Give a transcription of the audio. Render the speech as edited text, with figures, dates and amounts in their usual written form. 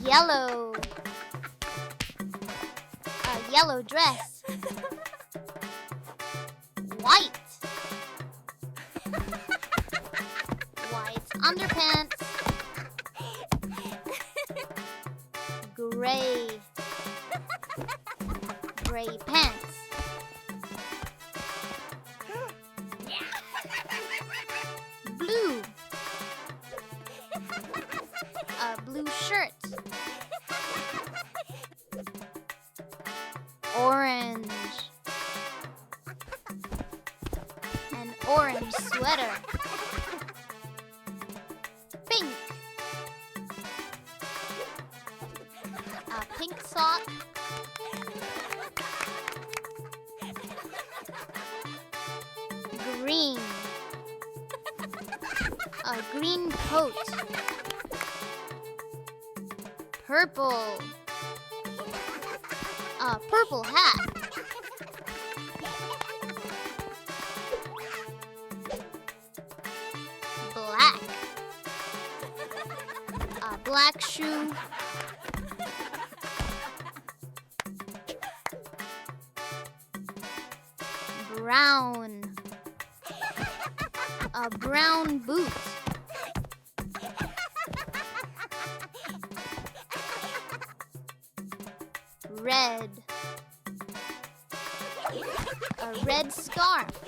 Yellow. A yellow dress. White. White underpants. Gray. Gray pants. Blue. A blue shirt. Orange. An orange sweater. Pink. A pink sock. Green. A green coat. Purple. A purple hat. Black. A black shoe. Brown. A brown boot. Red. A red scarf.